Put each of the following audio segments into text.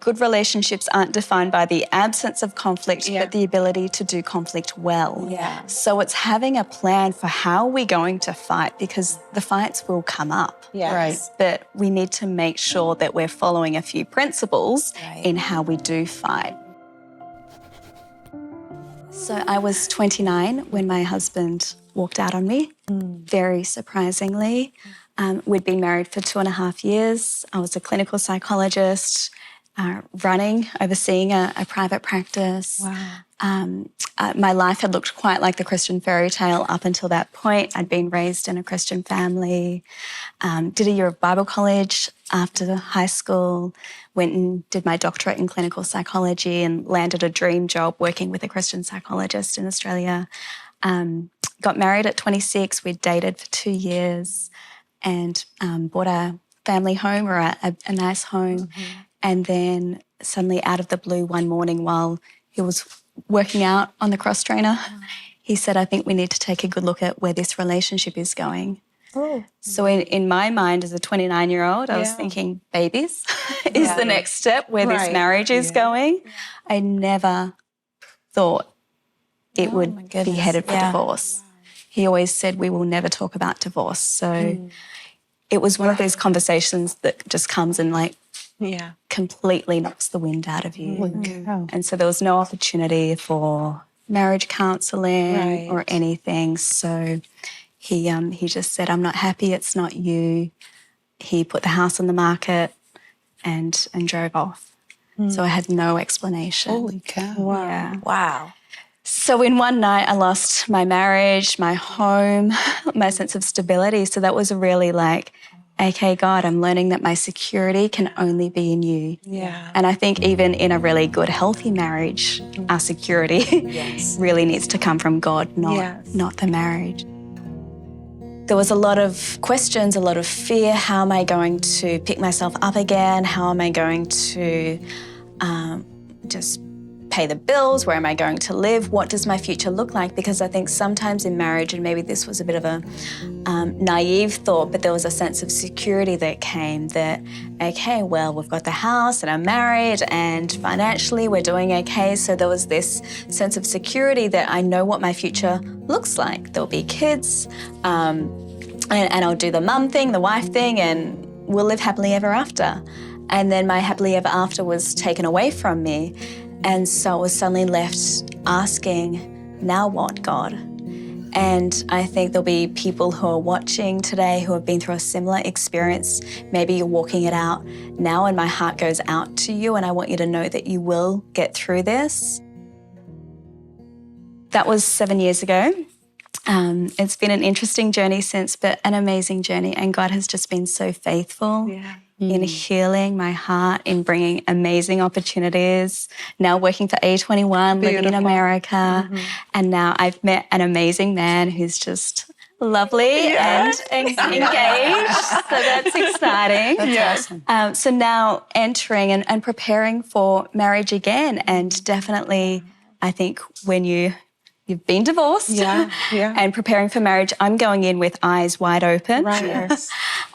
good relationships aren't defined by the absence of conflict, but the ability to do conflict well. Yeah. So it's having a plan for how we're going to fight, because the fights will come up. Yes. Right. But we need to make sure that we're following a few principles in how we do fight. So I was 29 when my husband walked out on me, very surprisingly. We'd been married for 2.5 years. I was a clinical psychologist, overseeing a private practice. Wow. My life had looked quite like the Christian fairy tale up until that point. I'd been raised in a Christian family, did a year of Bible college after high school, went and did my doctorate in clinical psychology and landed a dream job working with a Christian psychologist in Australia. Got married at 26. We'd dated for 2 years and bought a family home, or a nice home. And then suddenly out of the blue one morning while he was working out on the cross trainer, he said, I think we need to take a good look at where this relationship is going. So in my mind as a 29-year-old, I was thinking babies is the next step where this marriage is going. I never thought it would be headed for divorce. He always said, we will never talk about divorce. So it was one of those conversations that just comes and completely knocks the wind out of you. And so there was no opportunity for marriage counselling or anything. So he just said, I'm not happy, it's not you. He put the house on the market and drove off. So I had no explanation. Holy cow. Wow. Yeah. Wow. So in one night, I lost my marriage, my home, my sense of stability. So that was really like, okay, God, I'm learning that my security can only be in you. Yeah. And I think even in a really good, healthy marriage, our security really needs to come from God, not the marriage. There was a lot of questions, a lot of fear. How am I going to pick myself up again? How am I going to just pay the bills? Where am I going to live? What does my future look like? Because I think sometimes in marriage, and maybe this was a bit of a naive thought, but there was a sense of security that came that, okay, well, we've got the house and I'm married and financially we're doing okay. So there was this sense of security that I know what my future looks like. There'll be kids and I'll do the mum thing, the wife thing, and we'll live happily ever after. And then my happily ever after was taken away from me. And so I was suddenly left asking, now what, God? And I think there'll be people who are watching today who have been through a similar experience. Maybe you're walking it out now, and my heart goes out to you, and I want you to know that you will get through this. That was 7 years ago. It's been an interesting journey since, but an amazing journey. And God has just been so faithful in healing my heart, in bringing amazing opportunities. Now working for A21, living in America. And now I've met an amazing man who's just lovely and engaged. So that's exciting. That's awesome. So now entering and preparing for marriage again. And definitely, I think when you've been divorced and preparing for marriage, I'm going in with eyes wide open.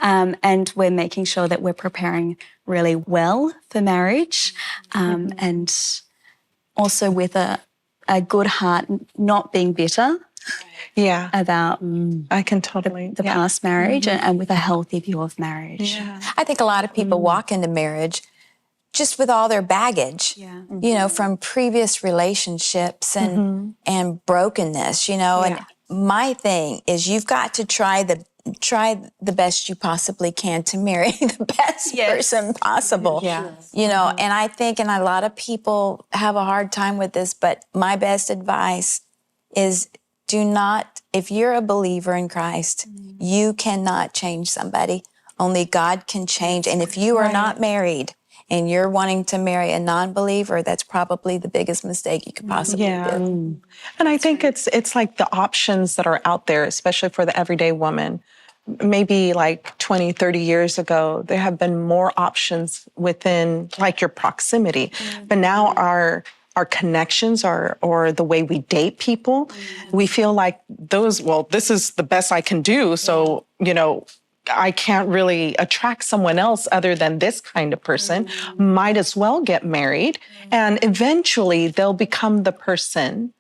And we're making sure that we're preparing really well for marriage and also with a good heart, not being bitter about I can totally the past marriage and with a healthy view of marriage. I think a lot of people walk into marriage just with all their baggage, you know, from previous relationships and brokenness, you know. And my thing is you've got to try the best you possibly can to marry the best person possible. You know, and I think, and a lot of people have a hard time with this, but my best advice is do not, if you're a believer in Christ, you cannot change somebody. Only God can change. And if you are not married, and you're wanting to marry a non-believer, that's probably the biggest mistake you could possibly do. And I think it's like the options that are out there, especially for the everyday woman. Maybe like 20, 30 years ago, there have been more options within like your proximity. But now our connections or the way we date people, we feel like this is the best I can do. So, you know, I can't really attract someone else other than this kind of person. Might as well get married. And eventually they'll become the person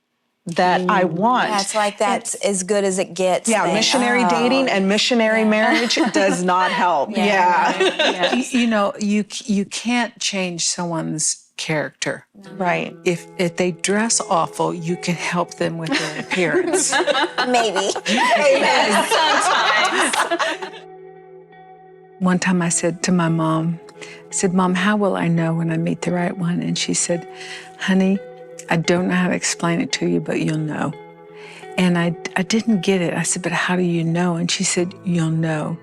that I want. That's like that's as good as it gets. Yeah, thing. missionary dating and missionary marriage does not help. Yeah. You know, you can't change someone's character. Right. If they dress awful, you can help them with their appearance. Maybe. One time I said to my mom, I said, Mom, how will I know when I meet the right one? And she said, honey, I don't know how to explain it to you, but you'll know. And I didn't get it. I said, but how do you know? And she said, you'll know.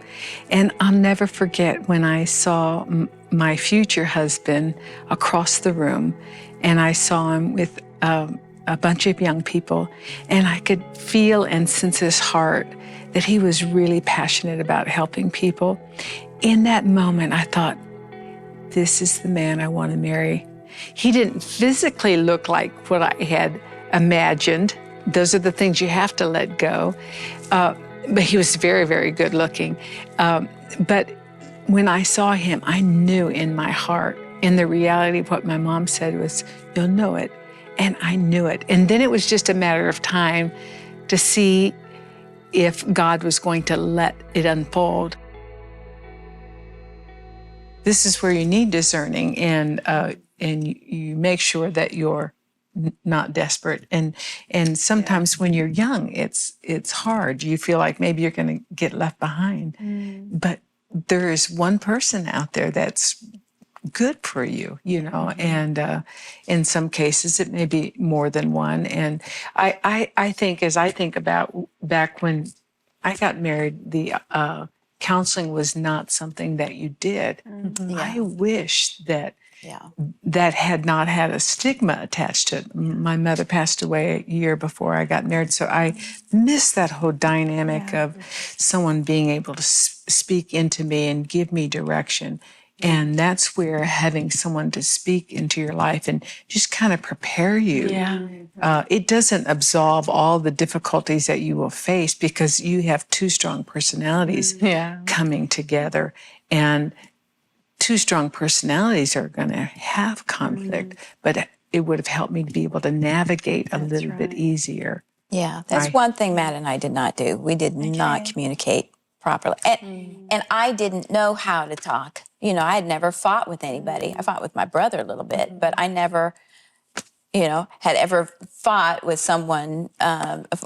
And I'll never forget when I saw my future husband across the room, and I saw him with a bunch of young people, and I could feel and sense his heart that he was really passionate about helping people. In that moment, I thought, this is the man I want to marry. He didn't physically look like what I had imagined. Those are the things you have to let go. But he was very, very good looking. But when I saw him, I knew in my heart, and the reality of what my mom said was, you'll know it. And I knew it. And then it was just a matter of time to see if God was going to let it unfold. This is where you need discerning, and you make sure that you're not desperate. And sometimes when you're young, it's hard. You feel like maybe you're going to get left behind. But there is one person out there that's good for you, you know, and in some cases it may be more than one. And I think, as I think about back when I got married, the counseling was not something that you did. I wish that that had not had a stigma attached to it. My mother passed away a year before I got married, so I miss that whole dynamic of someone being able to speak into me and give me direction. And that's where having someone to speak into your life and just kind of prepare you. It doesn't absolve all the difficulties that you will face, because you have two strong personalities coming together. And two strong personalities are going to have conflict, but it would have helped me to be able to navigate a little bit easier. Yeah, that's one thing Matt and I did not do. We did not communicate properly. And I didn't know how to talk. You know, I had never fought with anybody. I fought with my brother a little bit, but I never, you know, had ever fought with someone,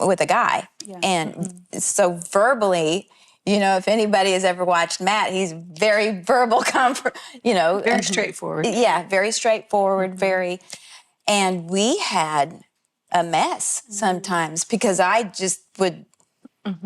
with a guy. And so verbally, you know, if anybody has ever watched Matt, he's very verbal, you know. Very straightforward. Yeah, very straightforward, and we had a mess sometimes, because I just would,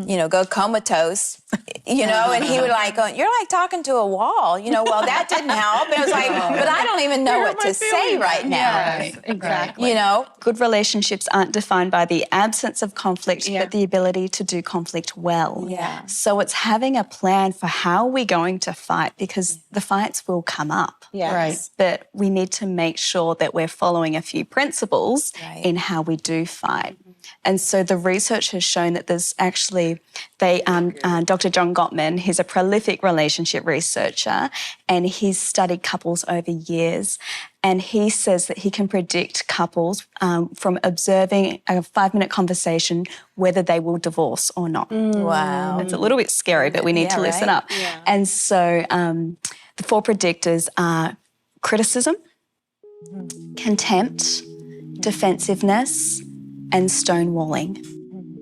you know, go comatose, you know, and he would like go, you're like talking to a wall, you know, well, that didn't help. And I was like, but I don't even know what to say right now. Exactly. You know? Good relationships aren't defined by the absence of conflict, but the ability to do conflict well. So it's having a plan for how we're going to fight, because the fights will come up. But we need to make sure that we're following a few principles in how we do fight. And so the research has shown that there's actually, Dr. John Gottman, he's a prolific relationship researcher, and he's studied couples over years. And he says that he can predict couples from observing a 5-minute conversation whether they will divorce or not. Wow. It's a little bit scary, but we need to listen up. And so the 4 predictors are criticism, contempt, defensiveness, and stonewalling.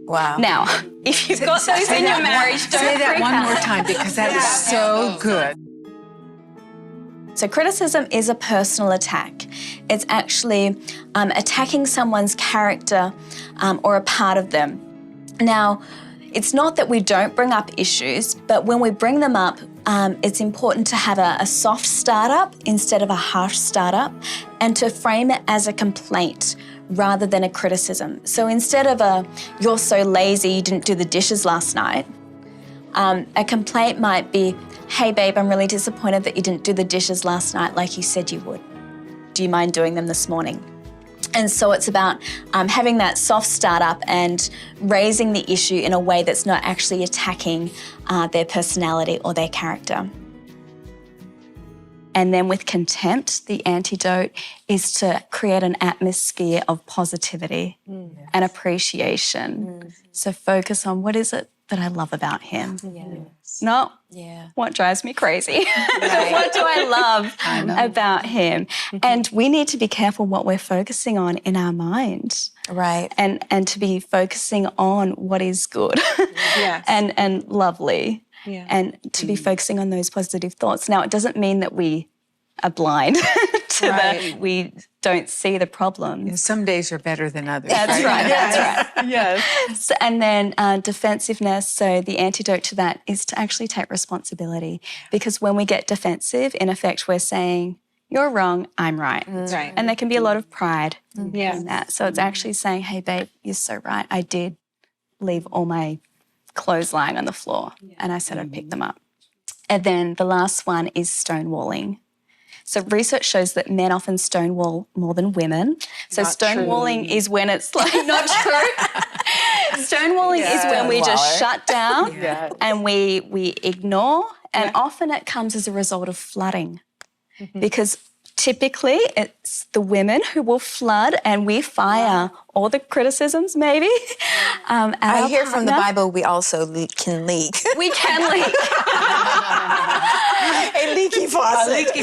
Wow. Now, if you've got those in your marriage, don't say that freak one out. more time, because that is so good. So criticism is a personal attack. It's actually attacking someone's character or a part of them. Now, it's not that we don't bring up issues, but when we bring them up, it's important to have a soft startup instead of a harsh startup, and to frame it as a complaint rather than a criticism. So instead of you're so lazy, you didn't do the dishes last night, a complaint might be, hey babe, I'm really disappointed that you didn't do the dishes last night like you said you would. Do you mind doing them this morning? And so it's about having that soft startup and raising the issue in a way that's not actually attacking their personality or their character. And then with contempt, the antidote is to create an atmosphere of positivity and appreciation. So focus on what is it that I love about him. Not what drives me crazy. What do I love about him? And we need to be careful what we're focusing on in our mind. Right. And to be focusing on what is good and lovely. And to be focusing on those positive thoughts. Now, it doesn't mean that we are blind to we don't see the problems. Some days are better than others. That's right. That's right. Yes. So, and then defensiveness. So the antidote to that is to actually take responsibility. Because when we get defensive, in effect, we're saying, you're wrong, I'm right. Right. And there can be a lot of pride in that. So it's actually saying, hey, babe, you're so right. I did leave all my clothes lying on the floor and I said I'd pick them up. And then the last one is stonewalling. So research shows that men often stonewall more than women. So Not stonewalling true. is when it's like not true. Stonewalling is when we just shut down and we ignore. And often it comes as a result of flooding. Because typically it's the women who will flood and we fire all the criticisms maybe. I hear from the Bible we also can leak. We can leak. A leaky faucet.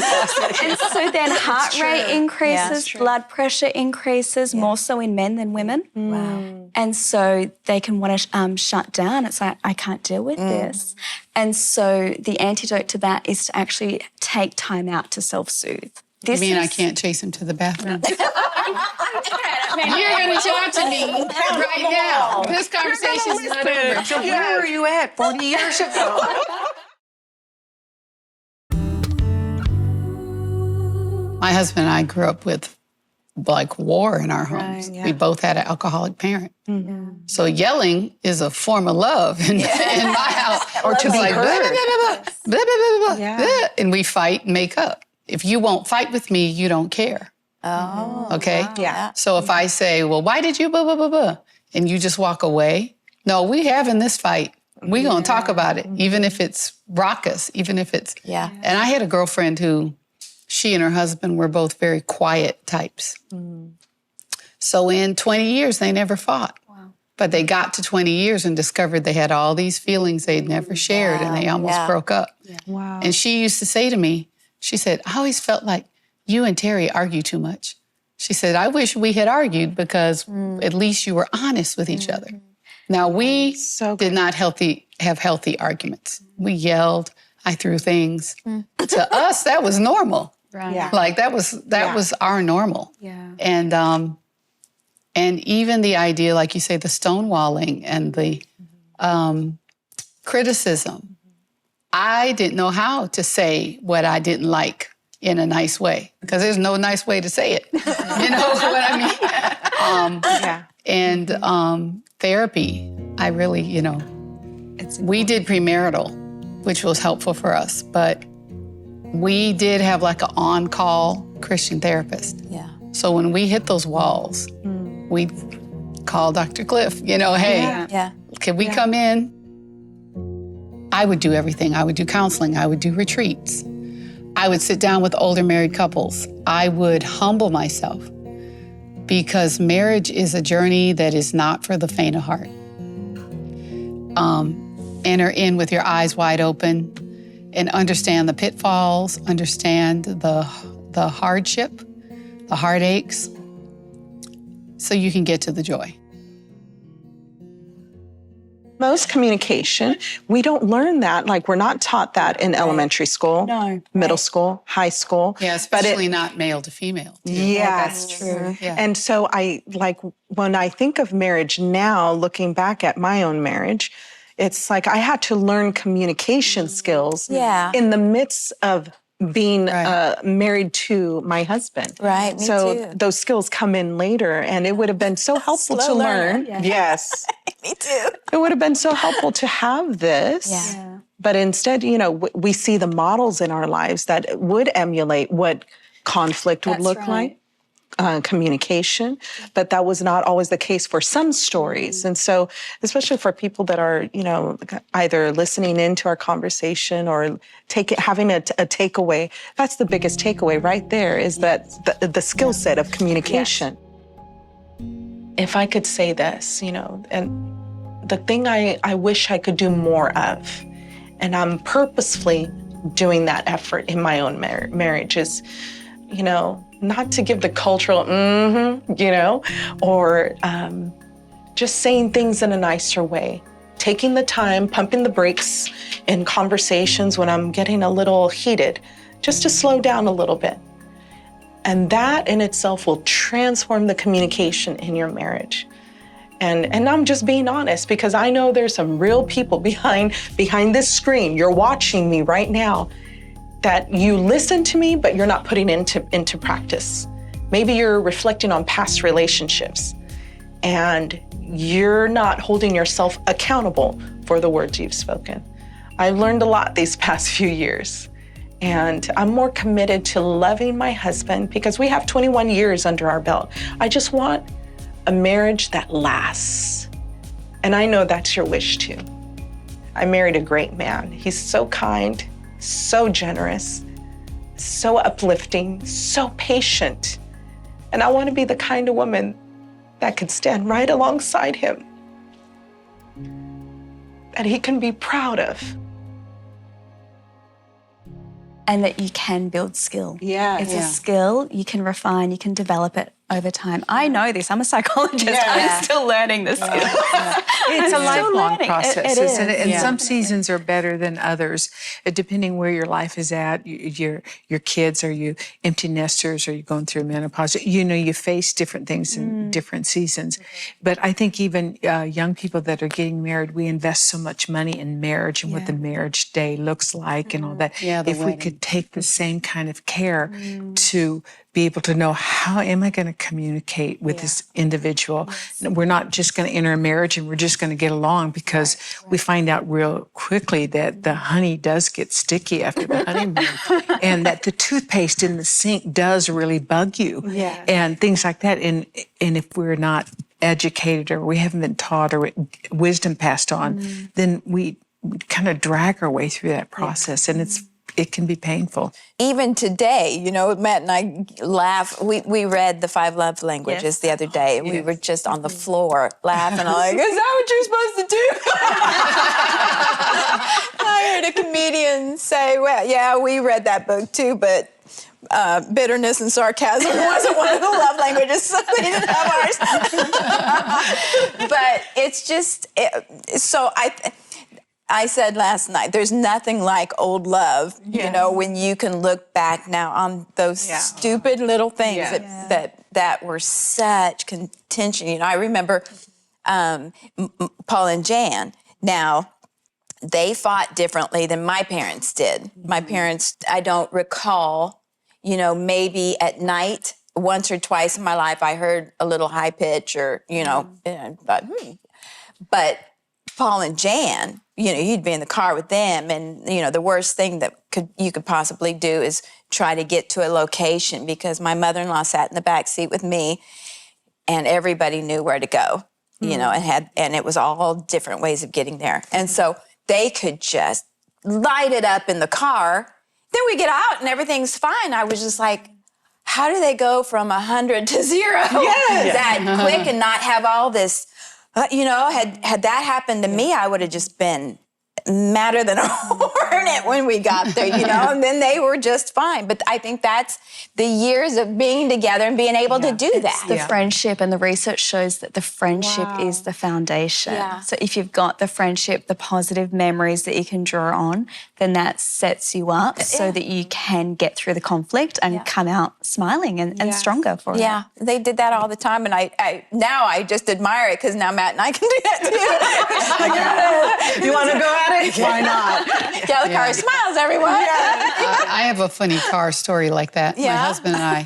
And so then heart rate increases, blood pressure increases, more so in men than women. Wow. And so they can want to shut down. It's like, I can't deal with this. And so the antidote to that is to actually take time out to self-soothe. You mean I can't chase him to the bathroom? You're going to talk to me right now. This conversation's not over. So where were you at 40 years ago? My husband and I grew up with like war in our homes. We both had an alcoholic parent. So yelling is a form of love in my house. Or to be like, heard. blah, blah, blah, blah, blah, blah, blah, blah. And we fight and make up. If you won't fight with me, you don't care. Oh. Okay? Wow. Yeah. So if I say, well, why did you blah, blah, blah, blah, and you just walk away, no, we having this fight. We're going to talk about it, even if it's raucous, even if it's... Yeah. And I had a girlfriend who, she and her husband were both very quiet types. So in 20 years, they never fought. But they got to 20 years and discovered they had all these feelings they'd never shared, and they almost broke up. Wow. And she used to say to me, she said, I always felt like you and Terry argue too much. She said, I wish we had argued because at least you were honest with each other. Now, we did not have healthy arguments. We yelled. I threw things. To us, that was normal. Right. Yeah. Like that was our normal. Yeah. And even the idea, like you say, the stonewalling and the criticism. I didn't know how to say what I didn't like in a nice way because there's no nice way to say it. You know what I mean? And therapy, I really, we did premarital, which was helpful for us, but we did have like an on-call Christian therapist. Yeah. So when we hit those walls, we'd call Dr. Cliff, hey, can we come in? I would do everything. I would do counseling. I would do retreats. I would sit down with older married couples. I would humble myself because marriage is a journey that is not for the faint of heart. Enter in with your eyes wide open and understand the pitfalls, understand the hardship, the heartaches, so you can get to the joy. Most communication, we don't learn that. Like, we're not taught that in elementary school, middle school, high school. Yeah, especially not male to female. Too. Yeah, that's true. Yeah. And so when I think of marriage now, looking back at my own marriage, it's like I had to learn communication skills in the midst of being married to my husband. Right, me so too. those skills come in later, and it would have been so helpful to learn. Yes. Me too. It would have been so helpful to have this. Yeah. But instead, we see the models in our lives that would emulate what conflict would look like. communication, but that was not always the case for some stories. And so, especially for people that are, either listening into our conversation or having a takeaway, that's the biggest takeaway right there, is that the skill set of communication. If I could say this, and the thing I wish I could do more of, and I'm purposefully doing that effort in my own marriage, is, not to give the cultural, or just saying things in a nicer way. Taking the time, pumping the brakes in conversations when I'm getting a little heated, just to slow down a little bit. And that in itself will transform the communication in your marriage. And I'm just being honest, because I know there's some real people behind this screen. You're watching me right now, that you listen to me, but you're not putting into practice. Maybe you're reflecting on past relationships, and you're not holding yourself accountable for the words you've spoken. I've learned a lot these past few years, and I'm more committed to loving my husband, because we have 21 years under our belt. I just want a marriage that lasts. And I know that's your wish too. I married a great man. He's so kind, so generous, so uplifting, so patient. And I want to be the kind of woman that could stand right alongside him, that he can be proud of. And that you can build skill. Yeah. It's a skill, you can refine, you can develop it over time. I know this, I'm a psychologist, I'm still learning this skill. It's a lifelong process, It is. and some seasons are better than others, depending where your life is at. Your kids, are you empty nesters? Are you going through menopause? You face different things in different seasons. But I think even young people that are getting married, we invest so much money in marriage and what the marriage day looks like and all that. If we could take the same kind of care to be able to know, how am I going to communicate with this individual? We're not just going to enter a marriage and we're just going to get along, because we find out real quickly that the honey does get sticky after the honeymoon, and that the toothpaste in the sink does really bug you, and things like that. And if we're not educated, or we haven't been taught, or wisdom passed on, then we kind of drag our way through that process, and it can be painful. Even today, Matt and I laugh. We read the 5 love languages the other day, and we were just on the floor laughing. Like, is that what you're supposed to do? I heard a comedian say, well, yeah, we read that book too, but bitterness and sarcasm wasn't one of the love languages, so they didn't have ours. But it's just, I said last night, there's nothing like old love, when you can look back now on those stupid little things that were such contention. I remember Paul and Jan. Now, they fought differently than my parents did. My parents, I don't recall, maybe at night, once or twice in my life, I heard a little high pitch or, but Paul and Jan, you'd be in the car with them, and, the worst thing that you could possibly do is try to get to a location, because my mother-in-law sat in the back seat with me, and everybody knew where to go, and it was all different ways of getting there. And so they could just light it up in the car. Then we get out and everything's fine. I was just like, how do they go from 100 to 0 that quick and not have all this? Had that happened to me, I would have just been madder than a hornet when we got there, and then they were just fine. But I think that's the years of being together and being able to do that. The friendship, and the research shows that the friendship is the foundation. So if you've got the friendship, the positive memories that you can draw on, then that sets you up so that you can get through the conflict and come out smiling and stronger for it. Yeah, they did that all the time, and I now I just admire it, because now Matt and I can do that too. You want to go at it? Why not? Yeah, the car smiles, everyone. I have a funny car story like that. Yeah? My husband and I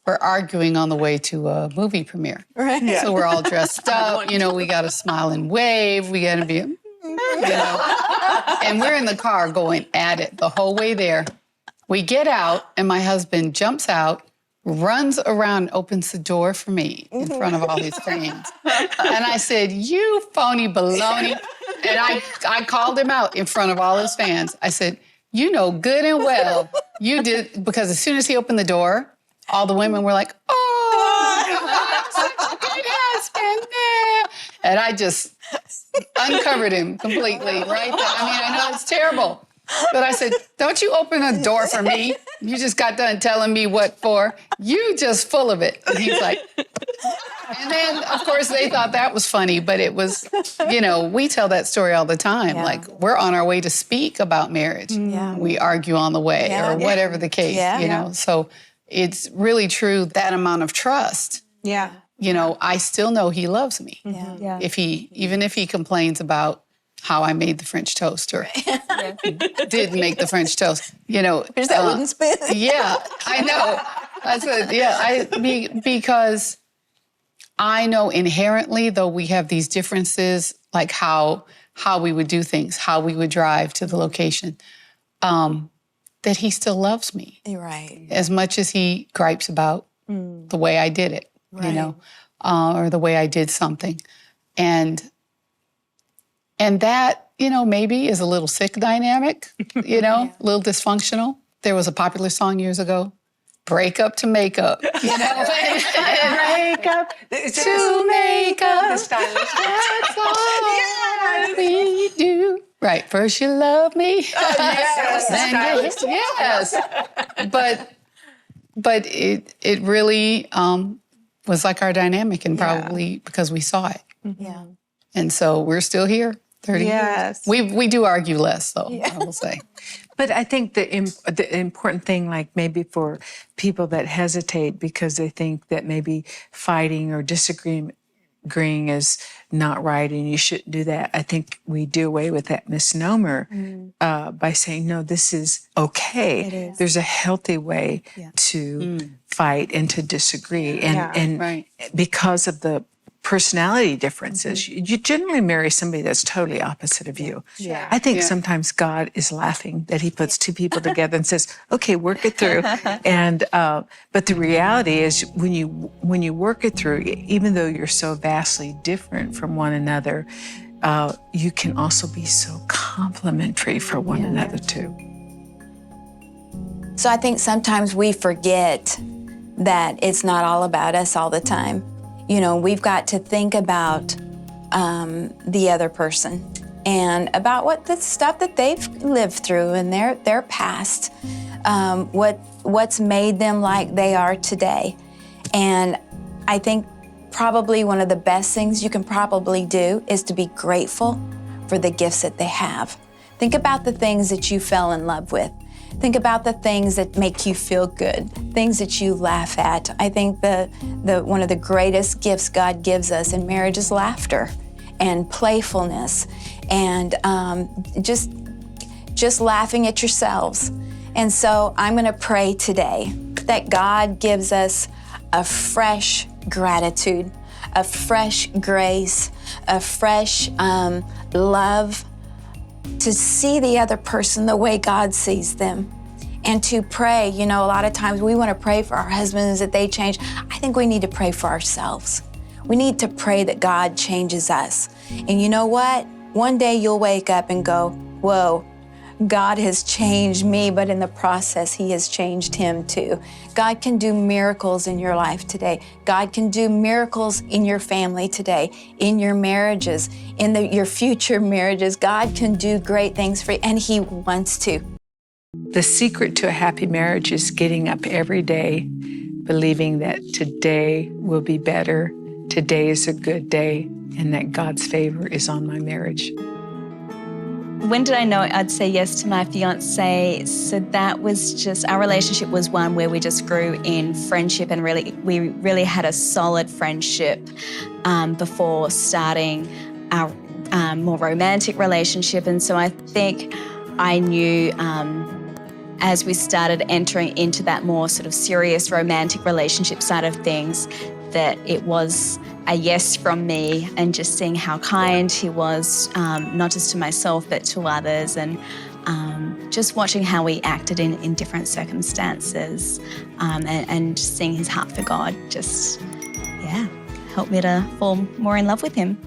were arguing on the way to a movie premiere. Right. Yeah. So we're all dressed up. We got to smile and wave. We got to be, And we're in the car going at it the whole way there. We get out, and my husband jumps out, runs around and opens the door for me in front of all his fans. And I said, "You phony baloney." And I called him out in front of all his fans. I said, "You know good and well you did," because as soon as he opened the door, all the women were like, "Oh, such a good husband." And I just uncovered him completely right there. I mean, I know it's terrible. But I said, "Don't you open a door for me. You just got done telling me what for. You just full of it." And he's like, and then, of course, they thought that was funny. But it was, we tell that story all the time. Yeah. Like, we're on our way to speak about marriage. Yeah. We argue on the way or whatever the case, So it's really true, that amount of trust. Yeah. I still know he loves me. Yeah. Even if he complains about how I made the French toast or didn't make the French toast, There's that wooden spoon. Yeah, I know. I said, because I know inherently, though we have these differences, like how we would do things, how we would drive to the location, that he still loves me. You're right. As much as he gripes about the way I did it, or the way I did something. And that, maybe is a little sick dynamic, a little dysfunctional. There was a popular song years ago, "Break Up to Make Up." Break up To make up. The stylish. That's all we do. Right. First you love me. Yes. But it really was like our dynamic, and probably because we saw it. Yeah. And so we're still here 30 Yes. years. We do argue less, though, I will say. But I think the important thing, like maybe for people that hesitate because they think that maybe fighting or disagreeing is not right and you shouldn't do that, I think we do away with that misnomer by saying, no, this is okay. It is. There's a healthy way to fight and to disagree. And Right. because of the personality differences, you generally marry somebody that's totally opposite of you. Yeah. I think sometimes God is laughing that he puts two people together and says, okay, work it through. And but the reality is when you work it through, even though you're so vastly different from one another, you can also be so complementary for one another too. So I think sometimes we forget that it's not all about us all the time. We've got to think about the other person and about what the stuff that they've lived through in their past, what's made them like they are today. And I think probably one of the best things you can probably do is to be grateful for the gifts that they have. Think about the things that you fell in love with. Think about the things that make you feel good, things that you laugh at. I think the one of the greatest gifts God gives us in marriage is laughter and playfulness and just laughing at yourselves. And so I'm going to pray today that God gives us a fresh gratitude, a fresh grace, a fresh love, to see the other person the way God sees them, and to pray. A lot of times we want to pray for our husbands that they change. I think we need to pray for ourselves. We need to pray that God changes us. And you know what? One day you'll wake up and go, whoa, God has changed me, but in the process, he has changed him too. God can do miracles in your life today. God can do miracles in your family today, in your marriages, in your future marriages. God can do great things for you, and he wants to. The secret to a happy marriage is getting up every day, believing that today will be better, today is a good day, and that God's favor is on my marriage. When did I know I'd say yes to my fiance? So that was just, our relationship was one where we just grew in friendship, and we really had a solid friendship before starting our more romantic relationship. And so I think I knew as we started entering into that more sort of serious romantic relationship side of things, that it was a yes from me, and just seeing how kind he was, not just to myself but to others, and just watching how he acted in different circumstances, and seeing his heart for God just, helped me to fall more in love with him.